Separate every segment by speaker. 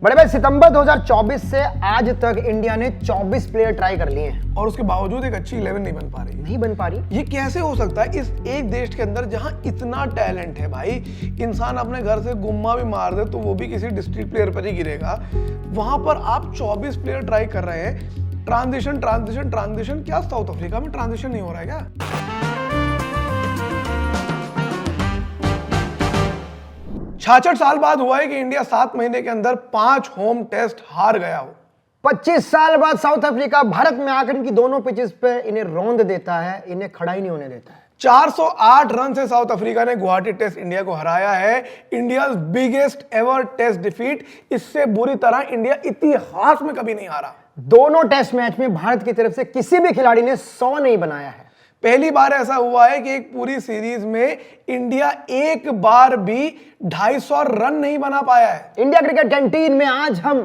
Speaker 1: बड़े भाई सितंबर 2024 से आज तक इंडिया ने 24 प्लेयर ट्राई कर लिए हैं
Speaker 2: और उसके बावजूद एक अच्छी 11 नहीं बन पा रही।
Speaker 1: नहीं बन पा रही।
Speaker 2: ये कैसे हो सकता है इस एक देश के अंदर जहां इतना टैलेंट है भाई, इंसान अपने घर से गुम्मा भी मार दे तो वो भी किसी डिस्ट्रिक्ट प्लेयर पर ही गिरेगा, वहां पर आप 24 प्लेयर ट्राई कर रहे हैं। ट्रांजिशन ट्रांजिशन ट्रांजिशन, क्या साउथ अफ्रीका में ट्रांजिशन नहीं हो रहा है क्या? 66 साल बाद हुआ है कि इंडिया 7 महीने के अंदर 5 होम टेस्ट हार गया हो।
Speaker 1: 25 साल बाद साउथ अफ्रीका भारत में आकर इनकी दोनों पिचेस पे इन्हें रौंद देता है, इन्हें खड़ा ही नहीं होने देता है।
Speaker 2: 408 रन से साउथ अफ्रीका ने गुवाहाटी टेस्ट इंडिया को हराया है। India biggest ever test defeat. इससे बुरी तरह इंडिया इतिहास में कभी नहीं हारा।
Speaker 1: दोनों टेस्ट मैच में भारत की तरफ से किसी भी खिलाड़ी ने 100 नहीं बनाया है।
Speaker 2: पहली बार ऐसा हुआ है कि एक पूरी सीरीज में इंडिया एक बार भी 250 रन नहीं बना पाया है।
Speaker 1: इंडिया क्रिकेट कैंटीन में आज हम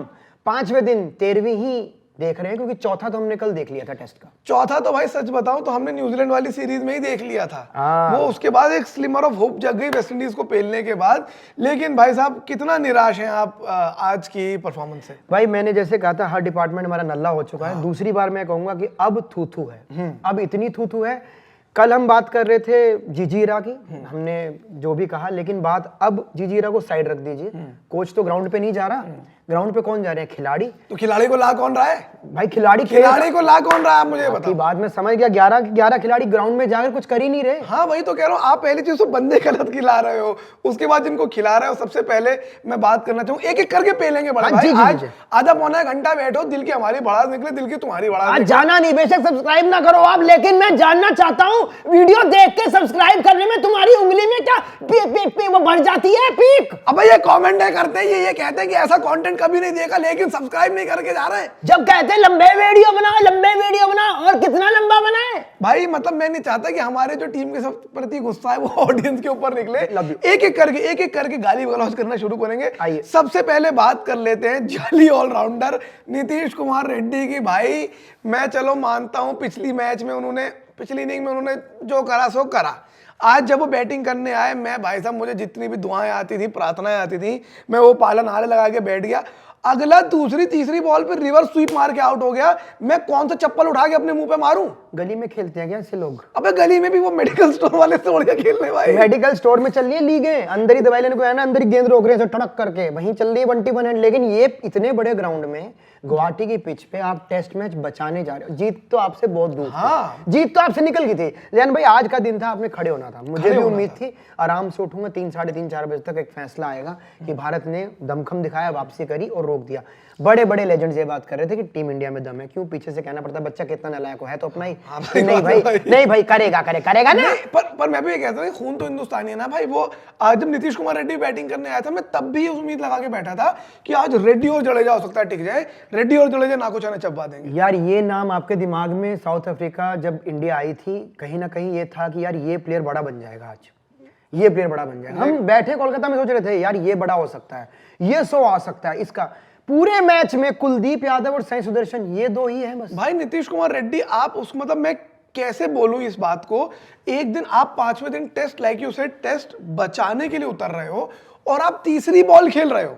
Speaker 1: 5वें दिन 13वीं ही देख रहे हैं, क्योंकि चौथा तो हमने कल देख लिया था टेस्ट का।
Speaker 2: चौथा तो भाई सच बताऊं तो हमने न्यूजीलैंड वाली सीरीज में ही देख लिया था। वो उसके बाद एक स्लिमर ऑफ होप जग गई वेस्टइंडीज को पेलने के बाद। लेकिन भाई साहब कितना निराश हैं आप आज की परफॉर्मेंस से?
Speaker 1: भाई मैंने जैसे कहा था हर डिपार्टमेंट हमारा नल्ला हो चुका है। दूसरी बार मैं कहूंगा कि अब थू है। अब इतनी थू है। कल हम बात कर रहे थे जीजीरा की, हमने जो भी कहा, लेकिन बात अब जीजीरा को साइड रख दीजिए। कोच तो ग्राउंड पे नहीं जा रहा। ग्राउंड पे कौन जा रहे हैं? खिलाड़ी।
Speaker 2: तो खिलाड़ी को ला कौन रहा है
Speaker 1: भाई? खिलाड़ी
Speaker 2: को ला कौन रहा है? मुझे बताओ।
Speaker 1: बाद में समझ गया 11 खिलाड़ी ग्राउंड में जाकर कुछ कर ही नहीं रहे।
Speaker 2: हाँ वही तो कह रहा हूँ, आप पहली चीज तो बंदे गलत खिला रहे हो, उसके बाद जिनको खिला रहे हो। सबसे पहले मैं बात करना चाहूँ, एक एक करके पेलेंगे बड़ा भाई। आज आधा पौना घंटा बैठो, दिल की हमारी बड़ा निकले, दिल की तुम्हारी बड़ा।
Speaker 1: आज जाना नहीं, बेशक सब्सक्राइब ना करो आप, लेकिन मैं जानना चाहता हूँ वीडियो देख के सब्सक्राइब करने में तुम्हारी उंगली में क्या वो बढ़ जाती है पीक?
Speaker 2: अब ये कमेंट करते हैं, ये कहते हैं कि ऐसा कंटेंट कभी नहीं देखा, लेकिन सब्सक्राइब नहीं करके जा रहे हैं।
Speaker 1: जब कहते हैं लंबे वीडियो बनाओ, और कितना लंबा बनाए
Speaker 2: भाई? मतलब मैं नहीं चाहता कि हमारे जो टीम के सब प्रति गुस्सा है वो ऑडियंस के ऊपर निकले। एक एक करके गाली गलौज करना शुरू करेंगे। सबसे पहले बात कर लेते हैं जाली ऑलराउंडर नीतीश कुमार रेड्डी की। भाई मैं चलो मानता हूं पिछली इनिंग में उन्होंने जो करा सो करा। आज जब वो बैटिंग करने आए, मैं भाई साहब मुझे जितनी भी दुआएं आती थी, प्रार्थनाएं आती थी, मैं वो पालनहारे लगा के बैठ गया। अगला दूसरी तीसरी बॉल पे रिवर्स स्वीप मार के आउट हो गया। मैं कौन सा चप्पल उठा के अपने मुंह पे मारूं?
Speaker 1: गली में खेलते हैं क्या ऐसे लोग?
Speaker 2: अबे गली में भी वो मेडिकल स्टोर वाले तोड़ के खेलने। भाई
Speaker 1: मेडिकल स्टोर में चल रही है लीगें, अंदर ही दवाई लेने को है ना, अंदर ही गेंद रोक रहे हैं टड़क करके, वहीं चल रही है 1-1 हैंड। लेकिन ये इतने बड़े ग्राउंड में गुवाहाटी की पिच पे आप टेस्ट मैच बचाने जा रहे हो। जीत तो आपसे बहुत दूर थी। जीत तो आपसे निकल गई थी। लेकिन भाई आज का दिन था, आपने खड़े होना था। मुझे भी उम्मीद थी आराम से उठूंगा, 3, साढ़े 3, 4 बजे तक एक फैसला आएगा कि भारत ने दमखम दिखाया, वापसी करी और रोक दिया। बड़े बड़े लेजेंड्स ये बात कर रहे थे कि टीम इंडिया में दम है। क्यों पीछे से कहना पड़ता है बच्चा कितना नालायक है तो अपना ही नहीं भाई करेगा ना।
Speaker 2: पर मैं भी ये कहता हूँ खून तो हिंदुस्तानी है ना भाई। वो आज जब नीतीश कुमार रेड्डी बैटिंग करने आया था, मैं तब भी उम्मीद लगा के बैठा था कि आज रेड्डी और जडेजा हो सकता है टिक जाए, रेड्डी और जडेजा नाको चाने चबा देंगे।
Speaker 1: यार ये नाम आपके दिमाग में साउथ अफ्रीका जब इंडिया आई थी, कहीं ना कहीं ये था कि यार ये प्लेयर बड़ा बन जाएगा। आज ये प्लेयर बड़ा बन जाएगा। हम बैठे कोलकाता में सोच रहे थे यार ये बड़ा हो सकता है, ये 100 आ सकता है। इसका पूरे मैच में कुलदीप यादव और साई सुदर्शन ये 2 ही है बस।
Speaker 2: भाई नीतीश कुमार रेड्डी, आप उस मतलब मैं कैसे बोलूं इस बात को, एक दिन आप 5वें दिन test like you said test बचाने के लिए उतर रहे हो और आप तीसरी बॉल खेल रहे हो।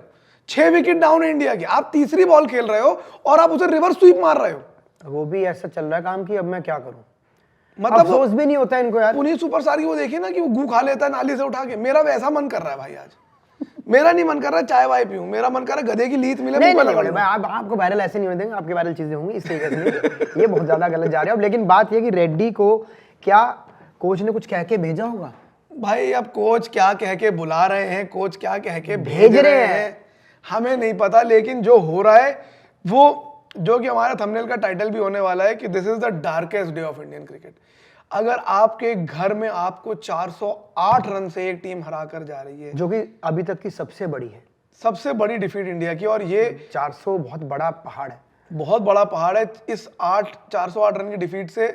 Speaker 2: 6 विकेट डाउन है इंडिया की, आप तीसरी बॉल खेल रहे हो और आप उसे रिवर्स स्वीप मार रहे हो।
Speaker 1: वो भी ऐसा चल रहा है काम की अब मैं क्या करूं। मतलब अफसोस भी नहीं होता है इनको यार।
Speaker 2: पुनीत सुपरस्टार की वो देखिए ना कि वो गू खा लेता है नाली से उठा के। मेरा वैसा मन कर रहा है भाई आज। मेरा नहीं मन कर रहा चाय वाय पीऊं, मेरा मन कर रहा गधे की लीत मिले।
Speaker 1: नहीं, आपको वायरल ऐसे नहीं होने देंगे, आपकी वायरल चीजें होंगी इस तरीके से। ये बहुत ज्यादा गलत जा रहे हो। लेकिन बात ये कि रेड्डी को क्या कोच ने कुछ कह के भेजा होगा?
Speaker 2: भाई अब कोच क्या कह के बुला रहे हैं, कोच क्या कह के भेज रहे हैं, हमें नहीं पता। लेकिन जो हो रहा है वो, जो कि हमारा थंबनेल का टाइटल भी होने वाला है कि this is the darkest day of Indian cricket. अगर आपके घर में आपको 408 रन से एक टीम हरा कर जा रही है,
Speaker 1: जो कि अभी तक की सबसे बड़ी है,
Speaker 2: सबसे बड़ी डिफीट इंडिया की, और ये
Speaker 1: 400 बहुत बड़ा पहाड़ है,
Speaker 2: बहुत बड़ा पहाड़ है। इस 408 रन की डिफीट से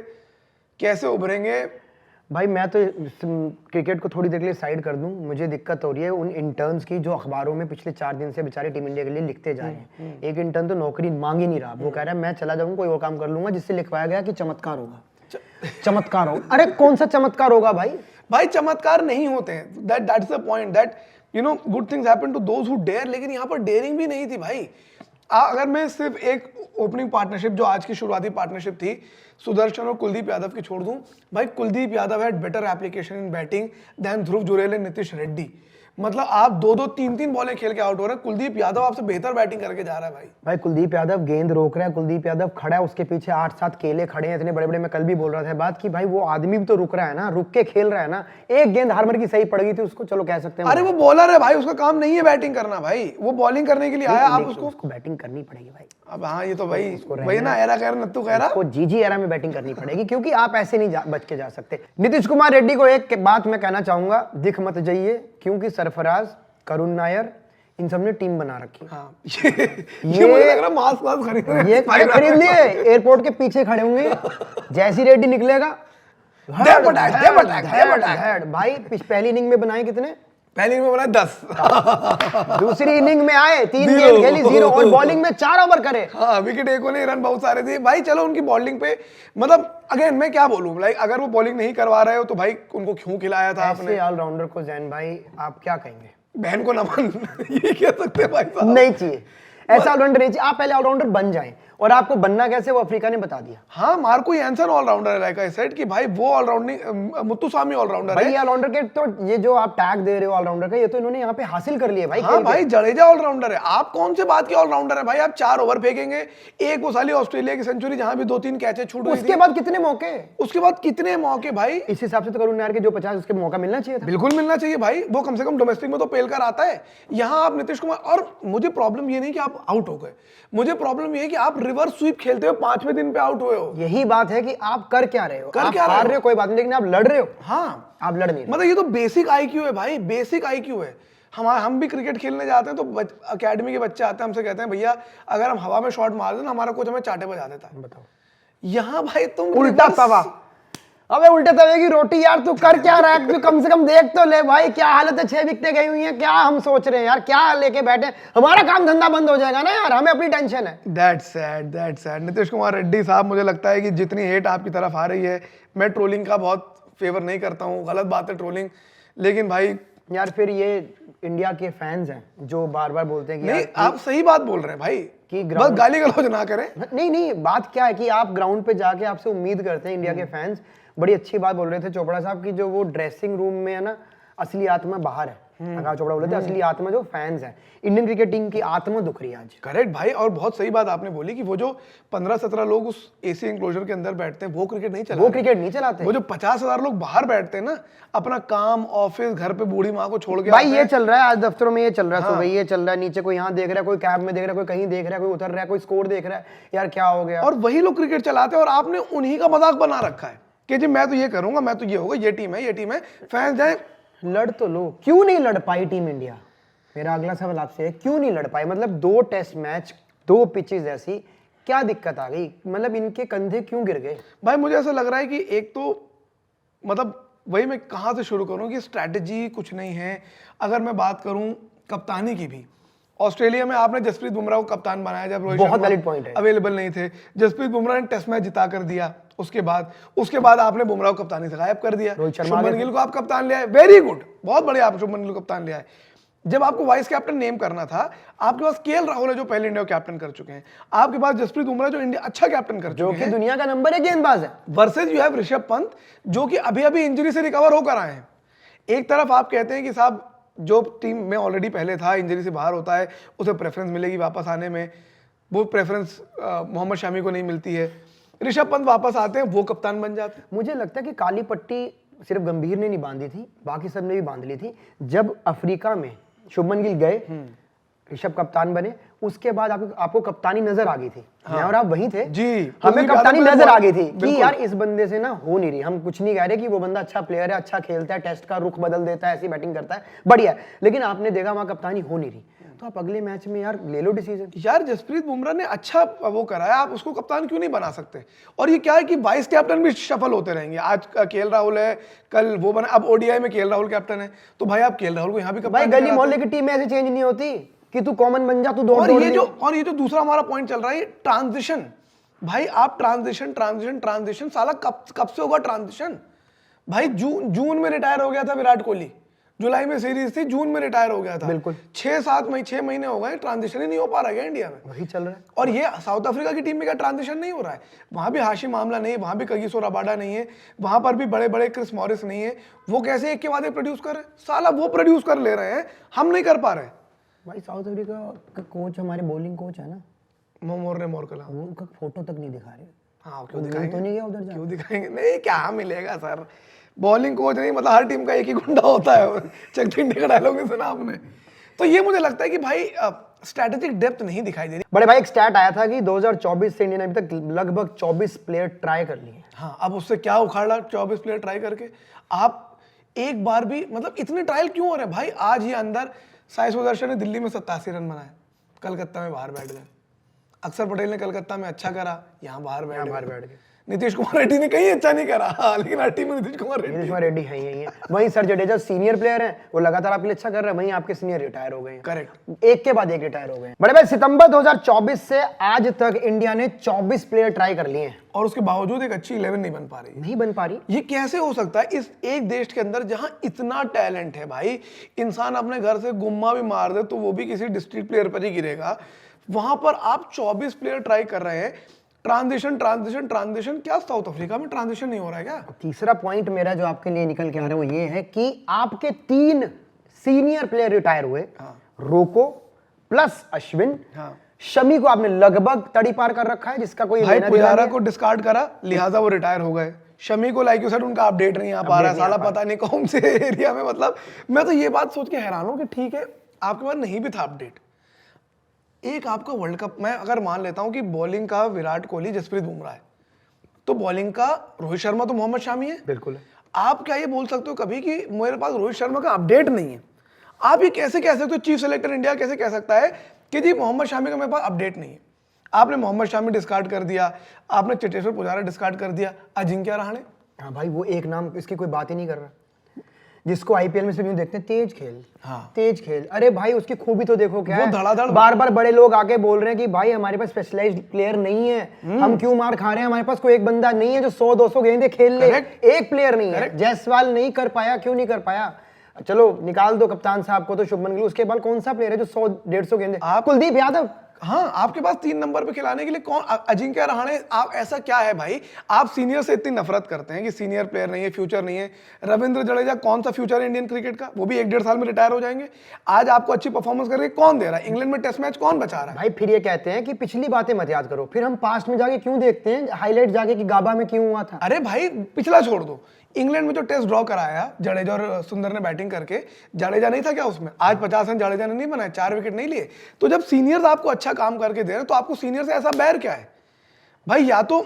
Speaker 2: कैसे उभरेंगे? भाई
Speaker 1: मैं तो क्रिकेट को थोड़ी देर के लिए साइड कर दूं, मुझे दिक्कत हो रही है उन इंटर्न्स की जो अखबारों में पिछले 4 दिन से बेचारे टीम इंडिया के लिए लिखते जा रहे हैं। एक इंटर्न तो नौकरी मांग ही नहीं रहा, वो कह रहा है मैं चला जाऊंगा, कोई और काम कर लूंगा, जिससे लिखवाया गया कि चमत्कार होगा। चमत्कार होगा? अरे कौन सा चमत्कार होगा भाई?
Speaker 2: भाई चमत्कार नहीं होते हैं। That's the point that you know good things happen to those who dare, लेकिन यहाँ पर डेयरिंग भी नहीं थी भाई। अगर मैं सिर्फ एक ओपनिंग पार्टनरशिप जो आज की शुरुआती पार्टनरशिप थी सुदर्शन और कुलदीप यादव की छोड़ दूं, भाई Kuldeep Yadav had better application in batting than Dhruv Jurel and Nitish Reddy. मतलब आप 2-2, 3-3 बॉलें खेल के आउट हो रहे हैं, कुलदीप यादव आपसे बेहतर बैटिंग करके जा रहा है भाई।
Speaker 1: भाई कुलदीप यादव गेंद रोक रहा है, कुलदीप यादव खड़ा है, उसके पीछे 8-7 केले खड़े हैं इतने बड़े बड़े। मैं कल भी बोल रहा था बात कि भाई वो आदमी भी तो रुक रहा है ना, रुक के खेल रहा है ना। एक गेंद हार्मर की सही पड़ गई थी उसको, चलो कह सकते हैं।
Speaker 2: अरे वो बॉलर है भाई, उसका काम नहीं है बैटिंग करना भाई, वो बॉलिंग करने के लिए आया। आप
Speaker 1: उसको बैटिंग करनी पड़ेगी भाई।
Speaker 2: अब हाँ ये तो भाई वही ना, एरा कह रहा नत्तू कह रहा,
Speaker 1: उसको जीजी एरा में बैटिंग करनी पड़ेगी, क्योंकि आप ऐसे नहीं बच के जा सकते। नीतीश कुमार रेड्डी को एक बात मैं कहना चाहूंगा, दिख मत जाइए, क्योंकि सरफराज, करुण नायर, इन सब ने टीम बना रखी।
Speaker 2: हाँ, ये मुझे लग रहा मास्क वास्क खरीद रहे हैं।
Speaker 1: ये खरीद लिए, एयरपोर्ट के पीछे खड़े होंगे, जैसी रेड्डी निकलेगा भाई। पहली इनिंग में बनाए कितने?
Speaker 2: पहली इनिंग में बनाए 10।
Speaker 1: दूसरी इनिंग में आए 3 गेंद खेली 0 और बॉलिंग में 4 ओवर करे।
Speaker 2: हाँ, विकेट एक होने, रन बहुत सारे थे भाई। चलो उनकी बॉलिंग पे मतलब अगेन मैं क्या बोलूं, लाइक अगर वो बॉलिंग नहीं करवा रहे हो तो भाई उनको क्यों खिलाया था आपने?
Speaker 1: ऐसे ऑलराउंडर को जैन भाई आप क्या कहेंगे?
Speaker 2: बहन को नमन ये कह सकते हैं भाई साहब।
Speaker 1: नहीं चाहिए ऐसा ऑलराउंडर, नहीं चाहिए। आप पहले ऑलराउंडर बन जाएं, और आपको बनना कैसे वो अफ्रीका ने बता दिया।
Speaker 2: हाँ, मार्को यानसन ऑलराउंडर है, लाइक आई सेड कि भाई वो ऑलराउंडर मुत्तुसामी ऑलराउंडर
Speaker 1: भाई
Speaker 2: है।
Speaker 1: ये ऑलराउंडर के तो ये जो आप टैग दे रहे हो ऑलराउंडर का, ये तो इन्होंने यहाँ पे हासिल कर लिया भाई।
Speaker 2: हाँ भाई, जडेजा ऑलराउंडर है, आप कौन से बात के ऑलराउंडर है भाई? आप 4 ओवर फेंकेंगे, एक वो साली ऑस्ट्रेलिया की सेंचुरी जहां भी 2-3 कैचे छूट गई
Speaker 1: उसके बाद कितने मौके,
Speaker 2: उसके बाद कितने मौके भाई?
Speaker 1: इस हिसाब से तो करुण नायर के जो 50 उसके मौका मिलना चाहिए था।
Speaker 2: बिल्कुल मिलना चाहिए भाई, वो कम से कम डोमेस्टिक में तो पेल कर आता है। यहाँ आप नीतीश कुमार, और मुझे प्रॉब्लम ये नहीं कि आप आउट हो गए, मुझे प्रॉब्लम ये है कि आप रिवर्स स्वीप खेलते हो, 5वें दिन पे आउट हुए हो।
Speaker 1: यही बात है कि आप कर क्या रहे हो,
Speaker 2: कर
Speaker 1: आप
Speaker 2: क्या
Speaker 1: हार रहे हो कोई बात नहीं, लेकिन आप लड़ रहे हो।
Speaker 2: हाँ,
Speaker 1: आप लड़ नहीं रहे।
Speaker 2: मतलब ये तो बेसिक आईक्यू है भाई, बेसिक आईक्यू है। हम भी क्रिकेट खेलने जाते हैं तो अकेडमी के बच्चे आते हैं, हमसे कहते हैं भैया अगर हम हवा में शॉट मार दें ना, हमारा कोच हमें चाटे बजा देता है।
Speaker 1: बताओ,
Speaker 2: यहाँ भाई तुम
Speaker 1: उल्टा तवा। अबे उल्टे तवे की रोटी यार, तू कर क्या रहा है? तू कम से कम देख तो ले भाई, क्या हालत है, 6 विकेटें गई हुई हैं। क्या हम सोच रहे हैं यार, क्या लेके बैठे? हमारा काम धंधा बंद हो जाएगा ना यार, हमें अपनी टेंशन है।
Speaker 2: That's sad. नीतीश कुमार रेड्डी साहब, मुझे लगता है कि जितनी हेट आपकी तरफ आ रही है, मैं ट्रोलिंग का बहुत फेवर नहीं करता हूँ, गलत बात है ट्रोलिंग, लेकिन भाई
Speaker 1: यार फिर ये इंडिया के फैंस हैं जो बार बार बोलते हैं कि
Speaker 2: नहीं, आप सही बात बोल रहे हैं भाई,
Speaker 1: कि
Speaker 2: बस गाली गलौज ना करें।
Speaker 1: नहीं, बात क्या है कि आप ग्राउंड पे जाके आपसे उम्मीद करते हैं इंडिया के फैंस। बड़ी अच्छी बात बोल रहे थे चोपड़ा साहब की, जो वो ड्रेसिंग रूम में है ना, असली आत्मा बाहर है। आकाश चोपड़ा बोले थे असली आत्मा जो फैंस है, इंडियन क्रिकेट टीम की आत्मा दुख रही है आज।
Speaker 2: करेक्ट भाई, और बहुत सही बात आपने बोली कि वो जो 15-17 लोग उस एसी एंक्लोजर के अंदर बैठते हैं, वो क्रिकेट नहीं चलाते। वो जो 50,000 लोग बाहर बैठते हैं ना, अपना काम, ऑफिस, घर पे बूढ़ी माँ को छोड़ के
Speaker 1: भाई ये चल रहा है आज दफ्तरों में, ये चल रहा है सुबह, ये चल रहा है, नीचे कोई यहाँ देख रहा है, कोई कैब में देख रहा है, कोई कहीं देख रहा है, कोई उतर रहा है, कोई स्कोर देख रहा है, यार क्या हो गया।
Speaker 2: और वही लोग क्रिकेट चलाते हैं, और आपने उन्हीं का मजाक बना रखा है कि जी मैं तो ये करूंगा, मैं तो ये होगा, ये टीम है, फैंस जाए।
Speaker 1: लड़ तो लो, क्यों नहीं लड़ पाई टीम इंडिया? मेरा अगला सवाल आपसे है, क्यों नहीं लड़ पाई? मतलब 2 टेस्ट मैच, 2 पिचेस ऐसी, क्या दिक्कत आ गई? मतलब इनके कंधे क्यों गिर गए?
Speaker 2: भाई मुझे ऐसा लग रहा है कि एक तो मतलब वही, मैं कहाँ से शुरू करूँ कि स्ट्रैटेजी कुछ नहीं है। अगर मैं बात करूँ कप्तानी की भी, ऑस्ट्रेलिया में आपने जसप्रीत बुमराह को कप्तान बनाया जब रोहित शर्मा अवेलेबल नहीं थे, जसप्रीत बुमराह ने टेस्ट मैच जिता कर दिया। उसके बाद आपने बुमराह को कप्तानी से गायब कर दिया, शुभमन गिल को आप कप्तान ले आए, वेरी गुड, बहुत बढ़िया, आप शुभमन गिल को कप्तान ले आए। जब आपको वाइस कैप्टन नेम करना था, आपके पास केएल राहुल है जो पहले इंडिया को कैप्टन कर चुके हैं, आपके पास जसप्रीत बुमराह जो इंडिया अच्छा कैप्टन कर चुके हैं,
Speaker 1: जो कि दुनिया का नंबर 1 गेंदबाज है,
Speaker 2: versus you have Rishabh Pant जो कि अभी इंजरी से रिकवर होकर आए हैं। एक तरफ आप कहते हैं कि साहब जो टीम में ऑलरेडी पहले था, इंजरी से बाहर होता है, उसे प्रेफरेंस मिलेगी वापस आने में, वो प्रेफरेंस मोहम्मद शमी को नहीं मिलती है। ऋषभ पंत वापस आते हैं, वो कप्तान बन जाते हैं।
Speaker 1: मुझे लगता है कि काली पट्टी सिर्फ गंभीर ने नहीं बांधी थी, बाकी सब ने भी बांध ली थी। जब अफ्रीका में शुभमन गिल गए, ऋषभ कप्तान बने, उसके बाद आपको कप्तानी नजर आ गई थी। मैं और आप वहीं थे
Speaker 2: जी,
Speaker 1: हमें कप्तानी नजर आ गई थी कि यार इस बंदे से ना हो नहीं रही। हम कुछ नहीं कह रहे कि वो बंदा अच्छा प्लेयर है, अच्छा खेलता है, टेस्ट का रुख बदल देता है, ऐसी बैटिंग करता है, बढ़िया है, लेकिन आपने देखा वहां कप्तानी हो नहीं रही, तो आप अगले मैच में यार ले लो डिसीजन।
Speaker 2: यार जसप्रीत बुमराह ने अच्छा वो करा है, आप उसको कप्तान क्यों नहीं बना सकते? और ये क्या है कि वाइस कैप्टन भी शफल होते रहेंगे, आज केएल राहुल है, कल वो बना, अब ओडीआई में केएल राहुल कैप्टन है, तो भाई आप केएल राहुल को यहाँ भी कप्तान।
Speaker 1: भाई गली मोहल्ले की टीम में ऐसे चेंज नहीं होती कि तू कॉमन बन जा, तू दौड़।
Speaker 2: और ये जो दूसरा हमारा पॉइंट चल रहा है, ट्रांजिशन। भाई आप ट्रांजिशन साला कब से होगा ट्रांजिशन? भाई जून में रिटायर हो गया था विराट कोहली, जुलाई में सीरीज थी, जून में रिटायर हो गया था।
Speaker 1: बिल्कुल।
Speaker 2: 6 महीने हो गए, ट्रांजिशन ही नहीं हो पा रहा है इंडिया में।
Speaker 1: वही चल रहा है।
Speaker 2: और ये साउथ अफ्रीका की टीम में क्या ट्रांजिशन नहीं हो रहा है? वहां भी हाशिम आमला नहीं है, वहां भी कगिसो रबाडा नहीं है, वहां पर भी बड़े बड़े क्रिस मॉरिस नहीं है। वो कैसे एक के बाद एक प्रोड्यूस कर रहे हैं? साला वो प्रोड्यूस कर ले रहे हैं, हम नहीं कर पा रहे।
Speaker 1: भाई साउथ अफ्रीका का कोच, हमारे बॉलिंग कोच है ना,
Speaker 2: मोरकला,
Speaker 1: वो उनका फोटो तक नहीं दिखा रहे।
Speaker 2: हाँ क्यों
Speaker 1: तो
Speaker 2: दिखाएंगे?
Speaker 1: नहीं गया उधर जा।
Speaker 2: क्यों दिखाएंगे? नहीं, क्या मिलेगा सर? बॉलिंग कोच नहीं, मतलब हर टीम का एक ही गुंडा होता है। चकचिंडी का डायलॉग नहीं सुना आपने? तो ये मुझे लगता है कि भाई स्ट्रैटेजिक डेप्थ नहीं दिखाई दे रही।
Speaker 1: बड़े भाई एक स्टैट आया था कि 2024 से इंडिया ने अभी तक लगभग 24 प्लेयर ट्राई कर लिए।
Speaker 2: हाँ, अब उससे क्या उखाड़ा 24 प्लेयर ट्राई करके? आप एक बार भी, मतलब इतने ट्रायल क्यों हो रहे हैं भाई? आज ही अंदर साई सुदर्शन ने दिल्ली में 87 रन बनाए, कलकत्ता में बाहर बैठ गए। अक्षर पटेल ने कलकत्ता में अच्छा करा, यहाँ बाहर बैठ गए। नीतीश कुमार रेड्डी ने कहीं अच्छा नहीं करा, लेकिन हर टीम में नीतीश कुमार रेड्डी
Speaker 1: है ही है। वहीं सर जडेजा सीनियर प्लेयर हैं, वो लगातार आपके लिए अच्छा कर रहे हैं, वहीं आपके सीनियर रिटायर हो गए हैं।
Speaker 2: करेक्ट,
Speaker 1: एक के बाद एक रिटायर हो गए। बड़े भाई सितंबर 2024 से आज तक इंडिया ने 24 प्लेयर ट्राई कर लिए हैं,
Speaker 2: और उसके बावजूद एक अच्छी 11 नहीं बन पा रही। ये कैसे हो सकता है इस एक देश के अंदर जहां इतना टैलेंट है? भाई इंसान अपने घर से गुम्मा भी मार दे तो वो भी किसी डिस्ट्रिक्ट प्लेयर पर ही गिरेगा। वहां पर आप 24 प्लेयर ट्राई कर रहे हैं। ट्रांजिशन क्या साउथ अफ्रीका में ट्रांजिशन नहीं हो रहा है क्या?
Speaker 1: तीसरा पॉइंट मेरा जो आपके लिए निकल के आ रहा है वो ये है कि आपके 3 सीनियर प्लेयर रिटायर हुए। रोको प्लस अश्विन, शमी को आपने लगभग तड़ी पार कर रखा है, जिसका कोई
Speaker 2: भाई पुजारा को डिस्कार्ड करा, लिहाजा वो रिटायर हो गए। शमी को लाइक यू सेड उनका अपडेट नहीं आ पा रहा है, साला पता नहीं कौन से एरिया में। मतलब मैं तो ये बात सोच के हैरान हूं कि ठीक है आपके पास नहीं भी था अपडेट, एक आपका वर्ल्ड कप, मैं अगर मान लेता हूं कि बॉलिंग का विराट कोहली, जसप्रीत बुमराह है, तो बॉलिंग का रोहित शर्मा तो मोहम्मद शामी है।
Speaker 1: बिल्कुल।
Speaker 2: आप क्या ये बोल सकते हो कभी कि मेरे पास रोहित शर्मा का अपडेट नहीं है? आप ये कैसे कह सकते हो? चीफ सेलेक्टर इंडिया कैसे कह सकता है कि जी मोहम्मद शामी का मेरे पास अपडेट नहीं है? आपने मोहम्मद शामी डिस्कार्ड कर दिया, आपने चेतेश्वर पुजारा डिस्कार्ड कर दिया, अजिंक्य रहाणे।
Speaker 1: हाँ भाई, वो एक नाम, इसकी कोई बात ही नहीं कर रहा, जिसको आईपीएल में सिर्फ यूं देखते हैं, तेज खेल। हाँ। तेज खेल, अरे भाई उसकी खूबी तो देखो क्या है।
Speaker 2: धड़ाधड़
Speaker 1: बार बार बड़े लोग आके बोल रहे हैं कि भाई हमारे पास स्पेशलाइज्ड प्लेयर नहीं है, हम क्यों मार खा रहे हैं, हमारे पास कोई एक बंदा नहीं है जो 100-200 गेंदें खेल ले। एक प्लेयर नहीं है। जायसवाल नहीं कर पाया, क्यों नहीं कर पाया? चलो निकाल दो कप्तान साहब को तो, शुभमन गिल, उसके बाद कौन सा प्लेयर है जो 100-150 गेंदें? कुलदीप यादव।
Speaker 2: हाँ, आपके पास 3 नंबर पे खिलाने के लिए कौन? अजिंक्य रहाणे। आप ऐसा क्या है भाई, आप सीनियर से इतनी नफरत करते हैं कि सीनियर प्लेयर नहीं है, फ्यूचर नहीं है। रविंद्र जडेजा कौन सा फ्यूचर है इंडियन क्रिकेट का? वो भी 1-1.5 साल में रिटायर हो जाएंगे। आज आपको अच्छी परफॉर्मेंस करके कौन दे रहा है? इंग्लैंड में टेस्ट मैच कौन बचा रहा है?
Speaker 1: भाई फिर ये कहते हैं कि पिछली बातें मत याद करो, फिर हम पास्ट में जाके क्यों देखते हैं, हाईलाइट जाके कि गाबा में क्यों हुआ था।
Speaker 2: अरे भाई पिछला छोड़ दो, इंग्लैंड में जो टेस्ट ड्रॉ कराया जडेजा और सुंदर ने बैटिंग करके, जडेजा नहीं था क्या उसमें? आज 50 रन जडेजा ने नहीं बनाए, 4 विकेट नहीं लिए। तो जब सीनियर्स आपको अच्छा काम करके दे रहे तो आपको सीनियर से ऐसा बैर क्या है भाई? या तो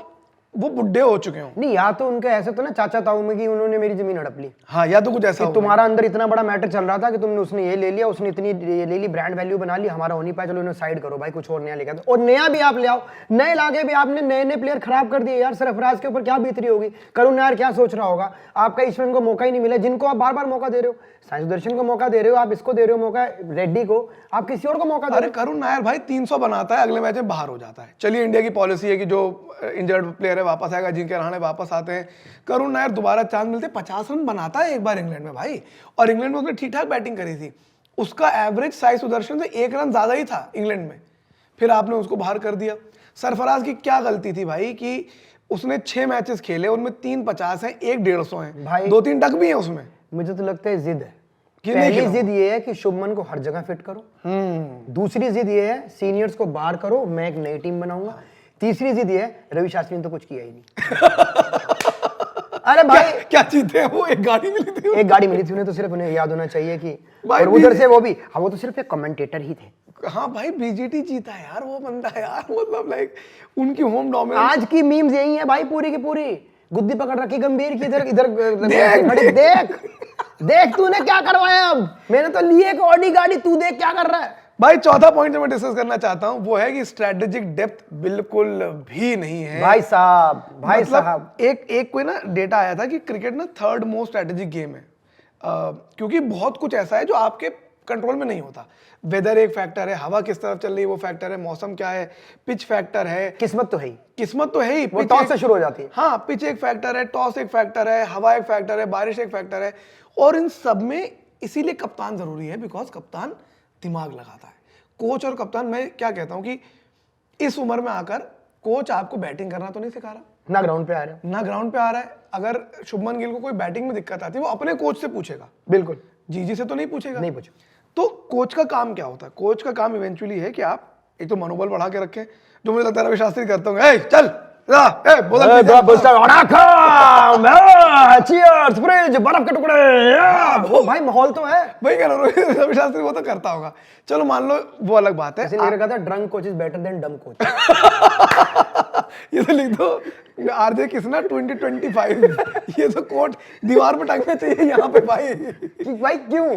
Speaker 2: वो बुढ़े हो चुके हो,
Speaker 1: नहीं, या तो उनका ऐसा तो ना चाचा ताऊ में कि उन्होंने मेरी जमीन हड़प ली।
Speaker 2: हाँ, या तो कुछ ऐसा
Speaker 1: तुम्हारा अंदर इतना बड़ा मैटर चल रहा था कि तुमने, उसने ये ले लिया, उसने इतनी ये ले ली, ब्रांड वैल्यू बना ली, हमारा हो नहीं पाया, चलो इन्हें साइड करो भाई, कुछ और नया लेकर दो। और नया भी आप ले आओ, नए लाके भी आपने नए प्लेयर खराब कर दिए यार। सरफराज के ऊपर क्या बीत रही होगी, करुण नायर क्या सोच रहा होगा? आपका ईश्वरन को मौका ही नहीं मिला, जिनको आप बार बार मौका दे रहे हो। साई सुदर्शन को मौका दे रहे हो, आप इसको दे रहे हो मौका, रेड्डी को, आप किसी और को मौका दे रहे हो।
Speaker 2: करुण नायर भाई 300 बनाता है, अगले मैच में बाहर हो जाता है। चलिए, इंडिया की पॉलिसी है कि जो इंजर्ड प्लेयर है वापस आएगा, जिनके रहाणे वापस आते हैं। करुण नायर दोबारा चांस मिलते 50 रन बनाता है एक बार इंग्लैंड में भाई, और इंग्लैंड में उसने ठीक ठाक बैटिंग करी थी। उसका एवरेज साई सुदर्शन से 1 रन ज्यादा ही था इंग्लैंड में, फिर आपने उसको बाहर कर दिया। सरफराज की क्या गलती थी भाई कि उसने 6 मैचेस खेले, उनमें 3 50 हैं, 1 150 है भाई, 2-3 डक भी है उसमें।
Speaker 1: मुझे तो लगता है जिद है। पहली जिद ये है कि शुभमन को हर जगह फिट करो, दूसरी जिद ये है सीनियर्स को बाहर करो, मैं एक नई टीम बनाऊंगा, तीसरी जिद ये है रवि शास्त्री ने तो कुछ किया ही नहीं। अरे भाई
Speaker 2: क्या जीते हैं वो? एक गाड़ी मिली थी,
Speaker 1: एक गाड़ी मिली थी उन्हें, तो सिर्फ उन्हें याद होना चाहिए कि, और उधर से वो भी, हाँ वो तो सिर्फ एक कमेंटेटर ही थे।
Speaker 2: हाँ भाई, बीजीटी जीता है यार वो बंदा यार, मतलब लाइक उनकी होम डोमिनेंस।
Speaker 1: आज की मीम्स यही है भाई, पूरी की पूरी गुद्दी पकड़ रखी गंभीर की, इधर इधर देख देख तूने क्या करवाया। अब मैंने तो ली एक ऑडी गाड़ी, तू देख क्या कर रहा है
Speaker 2: भाई। चौथा पॉइंट जो मैं डिस्कस करना चाहता हूं वो है कि स्ट्रेटेजिक डेप्थ बिल्कुल भी नहीं है
Speaker 1: भाई साहब। भाई
Speaker 2: मतलब
Speaker 1: साहब,
Speaker 2: एक कोई ना डेटा आया था कि क्रिकेट ना 3rd मोस्ट स्ट्रेटेजिक गेम है, क्योंकि बहुत कुछ ऐसा है जो आपके कंट्रोल में नहीं होता। वेदर एक फैक्टर है, हवा किस तरफ चल रही है वो फैक्टर है, मौसम क्या है, पिच फैक्टर है,
Speaker 1: किस्मत तो है ही,
Speaker 2: किस्मत तो है ही,
Speaker 1: वो टॉस से शुरू हो जाती है।
Speaker 2: हाँ, पिच एक फैक्टर है, टॉस एक फैक्टर है, हवा एक फैक्टर है, बारिश एक फैक्टर है, और इन सब में इसीलिए कप्तान जरूरी है, बिकॉज कप्तान दिमाग लगाता है। कोच और कप्तान, मैं क्या कहता हूं कि इस उम्र में आकर कोच आपको बैटिंग करना तो नहीं सिखा रहा,
Speaker 1: ना ग्राउंड पे आ रहे हो,
Speaker 2: ना ग्राउंड पे आ रहा है। अगर शुभमन गिल को कोई बैटिंग में दिक्कत आती है वो अपने कोच से पूछेगा,
Speaker 1: बिल्कुल
Speaker 2: जीजी से तो नहीं पूछेगा।
Speaker 1: नहीं पूछो।
Speaker 2: तो कोच का काम क्या होता है? कोच का काम इवेंचुअली है कि आप एक तो मनोबल बढ़ा के रखें, जो मुझे लगता है रवि शास्त्री करते होंगे, ए चल
Speaker 1: चीयर्स फ्रिज बर्फ के टुकड़े, वो भाई माहौल तो है।
Speaker 2: भाई कह रहा हूँ रवि शास्त्री वो तो करता होगा, चलो मान लो वो अलग बात है।
Speaker 1: इसलिए कहा था drunk coach is better than डम कोच।
Speaker 2: ये तो लिख दो आरजे किसना 2025, ये तो कोट दीवार पे टांगना चाहिए यहाँ पे भाई।
Speaker 1: भाई क्यों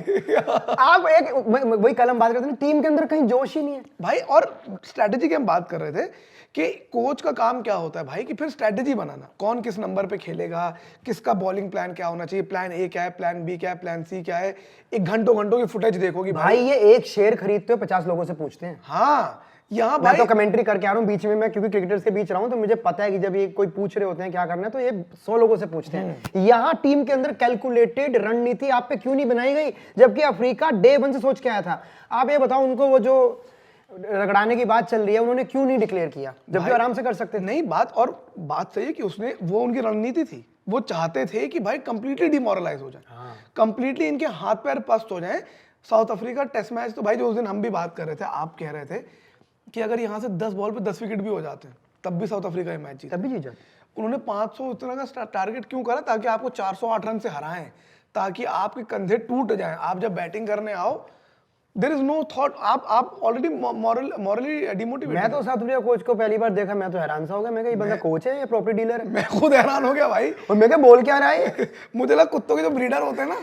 Speaker 1: आप एक वही कल हम बात करते हैं, टीम के अंदर कहीं जोश ही नहीं है
Speaker 2: भाई। और स्ट्रेटेजी की हम बात कर रहे थे कि कोच का काम क्या होता है भाई, कि फिर स्ट्रेटेजी बनाना, कौन किस नंबर पे खेलेगा, किसका बॉलिंग प्लान क्या होना चाहिए, प्लान ए क्या है, प्लान बी क्या है, प्लान सी क्या है। एक घंटों घंटों की फुटेज देखोगी
Speaker 1: भाई। ये एक शेयर खरीदते हो 50 लोगों से पूछते हैं।
Speaker 2: हाँ यहाँ
Speaker 1: मैं तो कमेंट्री करके आ रहा हूँ बीच में, मैं क्योंकि क्रिकेटर्स के बीच रहा हूँ, तो मुझे पता है कि जब ये कोई पूछ रहे होते हैं क्या करना है, तो ये 100 लोगों से पूछते हैं। यहाँ टीम के अंदर कैलकुलेटेड रणनीति आप पे क्यों नहीं बनाई गई, जबकि अफ्रीका डे 1 से सोच के आया था। आप ये बताओ, उनको वो जो रगड़ाने की बात चल रही है, उन्होंने क्यों नहीं डिक्लेयर किया, जबकि आराम से कर सकते थे।
Speaker 2: नहीं, बात सही है कि उसने, वो उनकी रणनीति थी, वो चाहते थे कि भाई कंप्लीटली डिमोरलाइज हो जाए, कंप्लीटली इनके हाथ पैर पस्त हो जाए। साउथ अफ्रीका टेस्ट मैच तो भाई जो उस दिन हम भी बात कर रहे थे, आप कह रहे थे कि अगर यहाँ से 10 बॉल पे 10 विकेट भी हो जाते हैं तब भी साउथ अफ्रीका ये मैच जीत,
Speaker 1: तब भी जीत जाते।
Speaker 2: उन्होंने 500 इतना का टारगेट क्यों करा? ताकि आपको 408 रन से हराएं, ताकि आपके कंधे टूट जाएं। आप जब बैटिंग करने आओ, देयर इज नो थॉट, आप ऑलरेडी मॉरली डिमोटिवेटेड।
Speaker 1: मैं तो साउथ अफ्रीका कोच को पहली बार देखा, मैं तो हैरान सा हो गया। मैं ये बंदा कोच है या प्रॉपर्टी डीलर है?
Speaker 2: मैं खुद हैरान हो गया भाई।
Speaker 1: और मैं क्या बोल क्या रहा है
Speaker 2: मुझे लगा कुत्तों के जो ब्रीडर होते हैं ना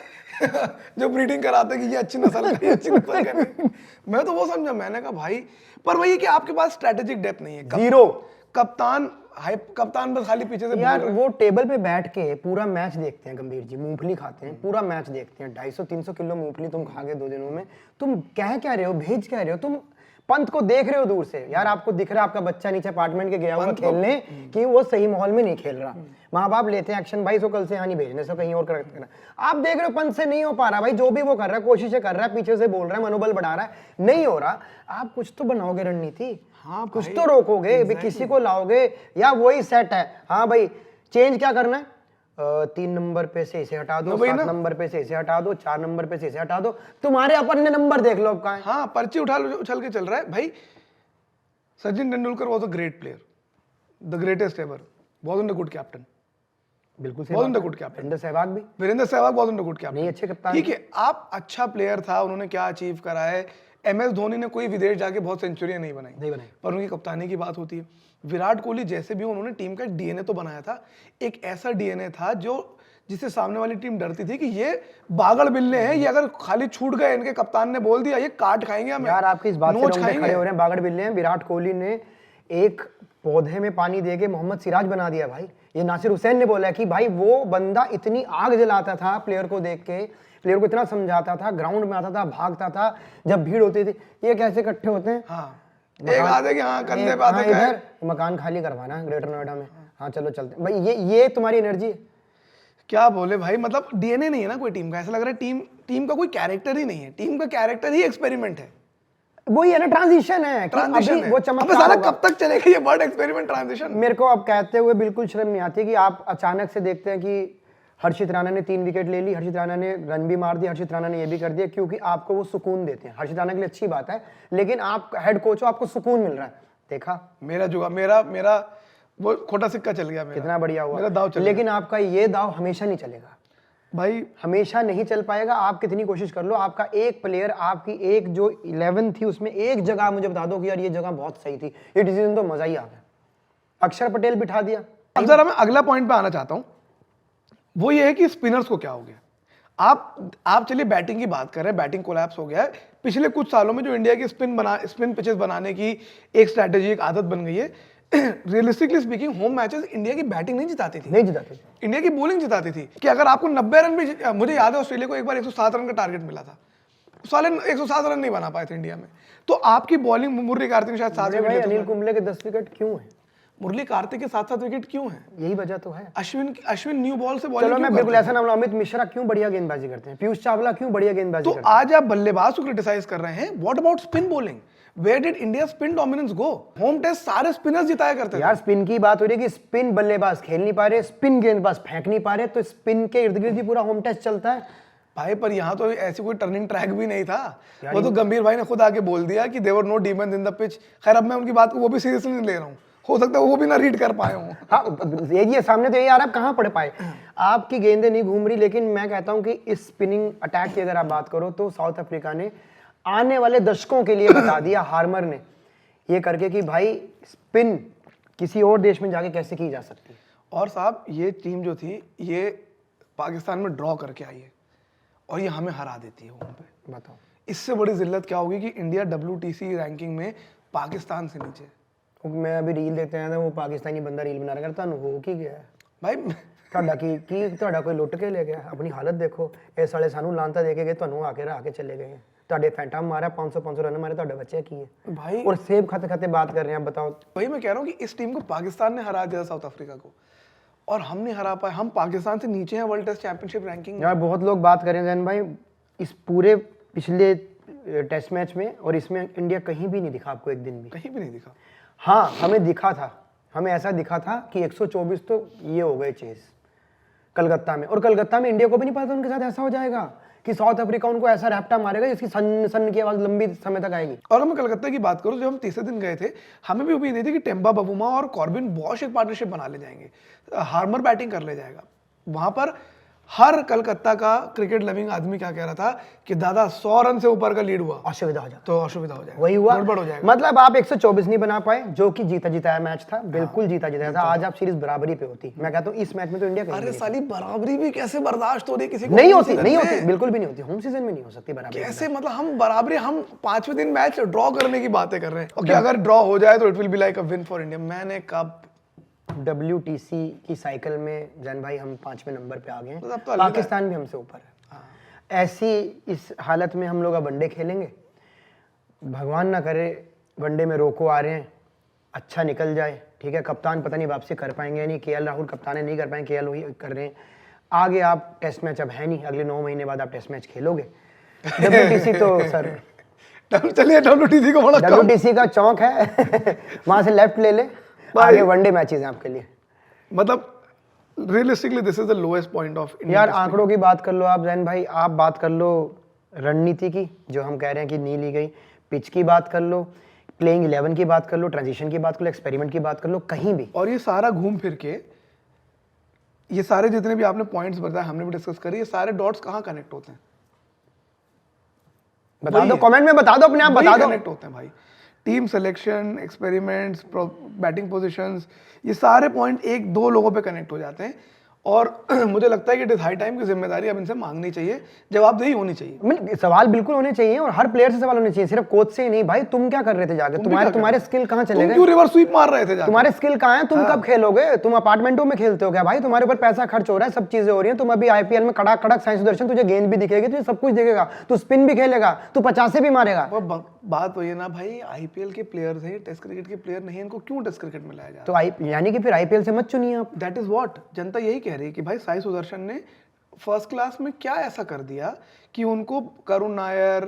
Speaker 2: जो ब्रीडिंग कराते हैं कि ये अच्छी नस्ल का, ये अच्छी नस्ल का नहीं। मैं तो वो समझा, मैंने कहा भाई, पर वही कि आपके पास स्ट्रेटेजिक डेप्थ नहीं है।
Speaker 1: जीरो।
Speaker 2: कप्तान बस खाली पीछे से
Speaker 1: यार वो टेबल पे बैठ के पूरा मैच देखते हैं, गंभीर जी मूंगफली खाते हैं, पूरा मैच देखते हैं। 250-300 किलो मूंगफली तुम खा गए 2 दिनों में, तुम कह क्या रहे हो, भेज क्या रहे हो? तुम पंत को देख रहे हो दूर से, यार आपको दिख रहा है आपका बच्चा नीचे अपार्टमेंट के गया हुआ खेलने कि वो सही माहौल में नहीं खेल रहा। माँ बाप लेते हैं एक्शन, भाई सो कल से यहाँ नहीं भेजने, सो कहीं और करना। आप देख रहे हो पंत से नहीं हो पा रहा भाई, जो भी वो कर रहा है कोशिशें कर रहा है, पीछे से बोल रहा है, मनोबल बढ़ा रहा है, नहीं हो रहा। आप कुछ तो बनाओगे रणनीति, हाँ कुछ तो रोकोगे, किसी को लाओगे, या वही सेट है। हाँ भाई चेंज क्या करना है, 3 नंबर पे से इसे हटा दो, 7 नंबर पे से इसे हटा दो, 4 नंबर पे से इसे हटा दो, तुम्हारे अपने नंबर देख लो अब कहाँ है।
Speaker 2: हाँ पर्ची उछल के चल रहा है भाई। Sachin Tendulkar was a great player, the greatest ever, wasn't a good captain.
Speaker 1: बिल्कुल
Speaker 2: wasn't a good captain. Virender Sehwag wasn't a good captain.
Speaker 1: नहीं अच्छे कप्तान,
Speaker 2: ठीक है, आप अच्छा प्लेयर था, उन्होंने क्या अचीव करा है। MS धोनी ने कोई विदेश जाके बहुत सेंचुरियां नहीं बनाई, पर उनकी कप्तानी की बात होती है। विराट कोहली जैसे भी, उन्होंने टीम का डीएनए तो बनाया था, एक ऐसा डीएनए था जो जिससे सामने वाली टीम डरती थी कि ये बागड़ बिल्ले हैं, ये अगर खाली छूट गए, इनके कप्तान ने बोल दिया ये काट खाएंगे हमें।
Speaker 1: यार आपकी इस बात से खड़े हो रहे हैं, बागड़ बिल्ले हैं। विराट कोहली ने एक पौधे में पानी देके मोहम्मद सिराज बना दिया भाई। ये नासिर हुसैन ने बोला कि भाई वो बंदा इतनी आग जलाता था प्लेयर को देख के, प्लेयर को इतना समझाता था, ग्राउंड में आता था, भागता था, जब भीड़ होती थी ये कैसे इकट्ठे होते हैं।
Speaker 2: हाँ, एक आधे के हाँ कंधे पे आते
Speaker 1: हैं, मकान खाली करवाना है ग्रेटर नोएडा में, हाँ चलो चलते भाई। ये तुम्हारी एनर्जी है,
Speaker 2: क्या बोले भाई, मतलब डीएनए नहीं है ना कोई टीम का। ऐसा लग रहा है टीम का कोई कैरेक्टर ही नहीं है, टीम का कैरेक्टर ही एक्सपेरिमेंट है।
Speaker 1: वही है ना, ट्रांजिशन है।
Speaker 2: ट्रांजिशन
Speaker 1: वो
Speaker 2: चमत्कार कब तक चलेगा ये वर्ड एक्सपेरिमेंट ट्रांजिशन।
Speaker 1: मेरे को अब कहते हुए बिल्कुल शर्म नहीं आती कि आप अचानक से देखते हैं कि हर्षित राणा ने 3 विकेट ले ली, हर्षित राणा ने रन भी मार दिया, हर्षित राणा ने ये भी कर दिया, क्योंकि आपको वो सुकून देते हैं। हर्षित राणा के लिए अच्छी बात है, लेकिन आप हेड कोच हो, आपको सुकून मिल रहा है। देखा
Speaker 2: मेरा वो खोटा सिक्का चल गया,
Speaker 1: कितना बढ़िया हुआ,
Speaker 2: मेरा दाव चल
Speaker 1: लेकिन आपका ये दाव हमेशा नहीं चलेगा
Speaker 2: भाई,
Speaker 1: हमेशा नहीं चल पाएगा। आप कितनी कोशिश कर लो, आपका एक प्लेयर, आपकी एक जो 11 थी उसमें एक जगह मुझे बता दो कि यार ये जगह बहुत सही थी, ये डिसीजन तो मजा ही आ गया। अक्षर पटेल बिठा दिया।
Speaker 2: अब जरा मैं अगला पॉइंट पे आना चाहता हूं, वो ये है कि स्पिनर्स को क्या हो गया। आप चलिए बैटिंग की बात कर रहे हैं, बैटिंग कोलैप्स हो गया है। पिछले कुछ सालों में जो इंडिया की स्पिन पिचेस बनाने की एक स्ट्रैटेजी, एक आदत बन गई है। Realistically speaking home matches India की बैटिंग नहीं जिताती थी, इंडिया की बॉलिंग जिताती थी। कि अगर आपको 90 रन भी, मुझे याद है ऑस्ट्रेलिया को एक बार 107 रन का टारगेट मिला था, साले 107 रन नहीं बना पाए थे इंडिया में। तो आपकी बॉलिंग, मुर्री कार्तिक शायद 7 विकेट,
Speaker 1: अनिल कुंबले के 10 विकेट क्यों है
Speaker 2: मुरली कार्तिक के साथ साथ विकेट क्यों है?
Speaker 1: यही वजह तो है।
Speaker 2: अश्विन न्यू बॉल से
Speaker 1: चलो
Speaker 2: बॉलिंग
Speaker 1: मैं बिल्कुल ऐसा नाम लूं, अमित मिश्रा क्यों बढ़िया गेंदबाजी करते हैं, पीयूष चावला क्यों बढ़िया गेंदबाजी
Speaker 2: तो
Speaker 1: करते हैं।
Speaker 2: आज आप बल्लेबाज को क्रिटिसाइज कर रहे हैं, what about spin bowling? Where did India spin dominance go? Home test सारे स्पिनर्स जिताया करते थे।
Speaker 1: यार स्पिन की बात हो रही है कि स्पिन बल्लेबाज खेल नहीं पा रहे, स्पिन गेंदबाज फेंक नहीं पा रहे, तो स्पिन के इर्द गिर्द ही पूरा होम टेस्ट चलता है
Speaker 2: भाई। पर यहाँ तो ऐसी कोई टर्निंग ट्रैक भी नहीं था। वो तो गंभीर भाई ने खुद आके बोल दिया कि there were no demons in the pitch. खैर अब मैं उनकी बात को वो भी सीरियसली नहीं ले रहा हूँ, हो सकता है वो भी ना रीड कर पाए हूँ।
Speaker 1: हाँ ये सामने तो यही आ रहा है, कहाँ पढ़ पाए। आपकी गेंदें नहीं घूम रही, लेकिन मैं कहता हूँ कि इस स्पिनिंग अटैक की अगर आप बात करो तो साउथ अफ्रीका ने आने वाले दशकों के लिए बता दिया, हार्मर ने ये करके कि भाई स्पिन किसी और देश में जाके कैसे की जा सकती है।
Speaker 2: और साहब ये टीम जो थी ये पाकिस्तान में ड्रॉ करके आई है और ये हमें हरा देती है वहाँ पे।
Speaker 1: बताओ
Speaker 2: इससे बड़ी जिल्लत क्या होगी कि इंडिया WTC रैंकिंग में पाकिस्तान से नीचे।
Speaker 1: मैं अभी रील देखते हैं वो पाकिस्तानी बंदा रील बना रहा करता हो की गया है
Speaker 2: भाई
Speaker 1: ਤੁਹਾਡਾ ਕੀ ਤੁਹਾਡਾ ਕੋਈ ਲੁੱਟ ਕੇ ਲੈ ਗਿਆ ਆਪਣੀ ਹਾਲਤ ਦੇਖੋ ਇਸ ਵਾਲੇ ਸਾਨੂੰ ਲਾਂਤਾ ਦੇ ਕੇ ਗਏ ਤੁਹਾਨੂੰ ਆ ਕੇ ਰਾ ਕੇ ਚਲੇ गए ਤੁਹਾਡੇ फैंटम मारा 500 रन मारे ਤੁਹਾਡੇ बच्चे की है
Speaker 2: भाई
Speaker 1: और सेब खाते खाते बात कर रहे हैं। बताओ
Speaker 2: वही मैं कह रहा हूँ कि इस टीम को पाकिस्तान ने हरा दिया साउथ अफ्रीका को और हम नहीं हरा पाए। हम पाकिस्तान से नीचे हैं वर्ल्ड टेस्ट चैंपियनशिप रैंकिंग।
Speaker 1: यार बहुत लोग बात करें जैन भाई इस पूरे पिछले टेस्ट मैच में और इसमें इंडिया कहीं भी नहीं दिखा आपको, एक दिन भी
Speaker 2: कहीं भी नहीं दिखा।
Speaker 1: हाँ हमें दिखा था, हमें ऐसा दिखा था कि 124 तो ये हो गए चेस कलकत्ता में, और कलकत्ता में इंडिया को भी नहीं पता था उनके साथ ऐसा हो जाएगा कि साउथ अफ्रीका उनको ऐसा रैप्टा मारेगा जिसकी सन सन की आवाज लंबी समय तक आएगी।
Speaker 2: और मैं कलकत्ता की बात करूं, जब हम तीसरे दिन गए थे हमें भी उम्मीद थी कि टेम्बा बबूमा और कॉर्बिन बॉश एक पार्टनरशिप बना ले जाएंगे, हार्मर बैटिंग कर ले जाएगा। वहां पर हर कलकत्ता का क्रिकेट लविंग आदमी क्या कह रहा था कि दादा 100 रन से ऊपर का लीड हुआ
Speaker 1: असुविधा हो जाता,
Speaker 2: तो असुविधा हो जाएगा,
Speaker 1: वही हुआ,
Speaker 2: गड़बड़ हो जाएगा।
Speaker 1: मतलब आप 124 नहीं बना पाए जो कि जीता जिताया मैच था, बिल्कुल जीता जिताया था। आज आप सीरीज बराबरी पे होती, मैं कहता हूँ इस मैच में तो इंडिया
Speaker 2: अरे साली बराबरी भी कैसे बर्दाश्त हो रही किसी को?
Speaker 1: नहीं होती, नहीं होती, बिल्कुल भी नहीं होती, होम सीजन में नहीं हो सकती बराबरी।
Speaker 2: कैसे मतलब हम बराबरी, हम 5वें दिन मैच ड्रॉ करने की बातें कर रहे हैं और अगर ड्रॉ हो जाए तो it will be like a win for India. मैंने कब
Speaker 1: WTC की साइकिल में जैन भाई हम 5वें नंबर पे आ गए हैं,
Speaker 2: तो
Speaker 1: पाकिस्तान भी हमसे ऊपर है। ऐसी इस हालत में हम लोग अब वनडे खेलेंगे, भगवान ना करे वनडे में रोको आ रहे हैं, अच्छा निकल जाए, ठीक है। कप्तान पता नहीं वापसी कर पाएंगे नहीं, KL राहुल कप्तान नहीं कर पाएंगे, KL वही कर रहे हैं। आगे आप टेस्ट मैच अब है नहीं, अगले 9 महीने बाद आप टेस्ट मैच खेलोगे। WTC तो सर
Speaker 2: चलिए WTC को बड़ा
Speaker 1: WTC का चौक है वहां से लेफ्ट ले ले, आगे वनडे मैचेस हैं आपके लिए।
Speaker 2: मतलब realistically this is the lowest point of India.
Speaker 1: यार आंकड़ों की बात कर लो आप जैन भाई, आप बात कर लो रणनीति की जो हम कह रहे हैं कि नहीं ली गई, पिच की बात कर लो, प्लेइंग 11 की बात कर लो, ट्रांजिशन की बात कर लो, एक्सपेरिमेंट की बात कर लो, कहीं भी।
Speaker 2: और ये सारा घूम फिर के ये सारे जितने भी आपने पॉइंट्स बताए, हमने भी डिस्कस करी, ये सारे डॉट्स कहाँ कनेक्ट होते हैं?
Speaker 1: बता दो, कमेंट में बता दो, अपने आप बता दो।
Speaker 2: कनेक्ट होते हैं भाई, team selection, experiments, batting positions, ये सारे पॉइंट 1-2 लोगों पे कनेक्ट हो जाते हैं। और मुझे लगता है कि इट इज हाई टाइम की जिम्मेदारी अब इनसे मांगनी चाहिए, जवाबदेही होनी चाहिए।
Speaker 1: सवाल बिल्कुल होने चाहिए और हर प्लेयर से सवाल होने चाहिए, सिर्फ कोच से ही नहीं। भाई तुम क्या कर रहे थे जाके, तुम्हारे स्किल कहाँ चले गए?
Speaker 2: क्यों रिवर्स स्वीप मार रहे थे जाके?
Speaker 1: तुम्हारे स्किल कहाँ है? तुम कब खेलोगे? तुम अपार्टमेंटों में खेलते हो क्या भाई? तुम्हारे ऊपर पैसा खर्च हो रहा है, सब चीजें हो रही हैं। तुम अभी IPL में कड़क कड़क साइंस सुदर्शन, तुझे गेंद भी दिखेगी, तुझे सब कुछ दिखेगा, तू स्पिन भी खेलेगा, तू 50 भी मारेगा।
Speaker 2: बात वही है ना भाई, IPL के प्लेयर्स हैं, टेस्ट क्रिकेट के प्लेयर नहीं, इनको क्यों टेस्ट क्रिकेट में लाया जा रहा है?
Speaker 1: तो यानी कि फिर IPL से मत चुनिए आप।
Speaker 2: दैट इज व्हाट जनता यही कह रही है कि भाई साई सुदर्शन ने फर्स्ट क्लास में क्या ऐसा कर दिया कि उनको करुण नायर,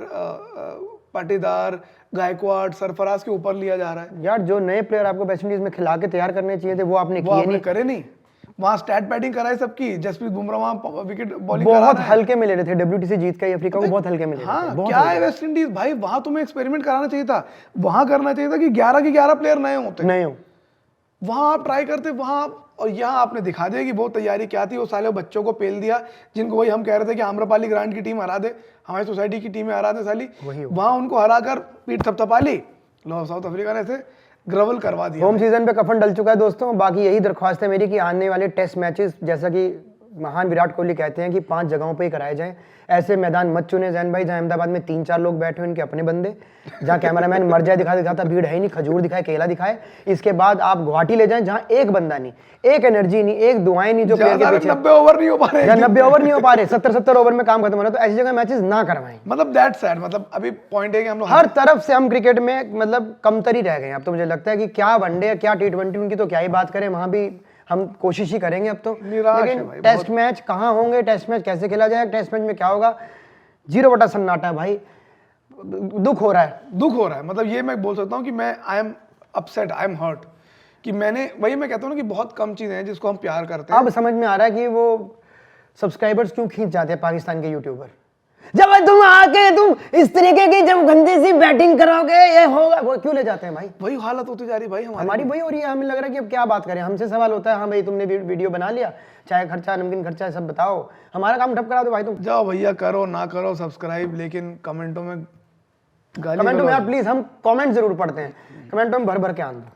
Speaker 2: पाटीदार, गायकवाड़, सरफराज के ऊपर लिया जा रहा है।
Speaker 1: यार जो नए प्लेयर आपको वेस्ट इंडीज में खिला के तैयार करने चाहिए थे वो आपने किए नहीं,
Speaker 2: करे नहीं। वहां स्टैट बैटिंग कराई सबकी, जसप्रीत बुमराह वहां विकेट बॉलिंग
Speaker 1: बहुत हल्के में ले रहे थे। WTC जीत का अफ्रीका को बहुत हल्के में ले रहे थे।
Speaker 2: हाँ, क्या है वेस्ट इंडीज भाई, वहां तुम्हें एक्सपेरिमेंट कराना चाहिए था, वहां करना चाहिए था कि 11 के 11 प्लेयर नए होते,
Speaker 1: नहीं हो
Speaker 2: वहां आप ट्राई करते वहां। और यहाँ आपने दिखा दिया कि वो तैयारी क्या थी, वो साले बच्चों को पेल दिया जिनको वही हम कह रहे थे कि आम्रपाली ग्रांड की टीम हरा दे, हमारी सोसाइटी की टीमें हरा दे साली, वहां उनको हराकर पीठ थपथपा ली। लो साउथ अफ्रीका ने ऐसे ग्रवल करवा दिया।
Speaker 1: होम सीजन पे कफन डल चुका है दोस्तों। बाकी यही दरख्वास्त है मेरी कि आने वाले टेस्ट मैचेस, जैसा कि महान विराट कोहली कहते हैं कि 5 जगहों पे ही कराए जाएं। ऐसे मैदान मत चुने जैन भाई जहां अहमदाबाद में 3-4 लोग बैठे हो, इनके अपने बंदे, जहां कैमरामैन मर जाए दिखाता भीड़ है ही नहीं, खजूर दिखाए, केला दिखाए। इसके बाद आप गुवाहाटी ले जाएं जहां एक बंदा नहीं, एक एनर्जी नहीं, एक दुआएं नहीं जो प्लेयर के पीछे।
Speaker 2: 90 ओवर नहीं हो पा रहे,
Speaker 1: 90 ओवर नहीं हो पा रहे, 70 ओवर में काम खत्म हो रहा है। तो ऐसी जगह मैचेस ना करवाएं।
Speaker 2: मतलब दैट सैड। मतलब अभी पॉइंट है कि हम लोग
Speaker 1: हर तरफ से हम क्रिकेट में मतलब कमतर ही रह गए हैं। अब तो मुझे लगता है कि क्या वनडे क्या T20 उनकी तो क्या ही बात करें, वहां भी हम कोशिश ही करेंगे अब तो।
Speaker 2: निराश है
Speaker 1: लेकिन
Speaker 2: भाई,
Speaker 1: टेस्ट मैच कहाँ होंगे, टेस्ट मैच कैसे खेला जाएगा, टेस्ट मैच में क्या होगा, 0 सन्नाटा है भाई। दुख हो रहा है।
Speaker 2: मतलब ये मैं बोल सकता हूँ कि मैं I am upset, I am hurt कि मैंने, वही मैं कहता हूँ ना कि बहुत कम चीजें हैं जिसको हम प्यार करते हैं।
Speaker 1: अब समझ में आ रहा है कि वो सब्सक्राइबर्स क्यों खींच जाते हैं पाकिस्तान के यूट्यूबर। जब तुम आके तुम इस तरीके की जब गंदी सी बैटिंग करोगे ये होगा, वो क्यों ले जाते हैं भाई।
Speaker 2: वही हालत होती जा रही भाई
Speaker 1: हमारी वही हो रही है। हमें लग रहा है कि अब क्या बात करें, हमसे सवाल होता है हाँ भाई तुमने वीडियो बना लिया, चाहे खर्चा नमकीन खर्चा सब बताओ, हमारा काम ठप करा दो भाई तुम।
Speaker 2: जाओ भैया, करो ना करो सब्सक्राइब, लेकिन कमेंटों में
Speaker 1: यार प्लीज, हम कमेंट जरूर पढ़ते हैं, कमेंटों में भर भर के आन दो।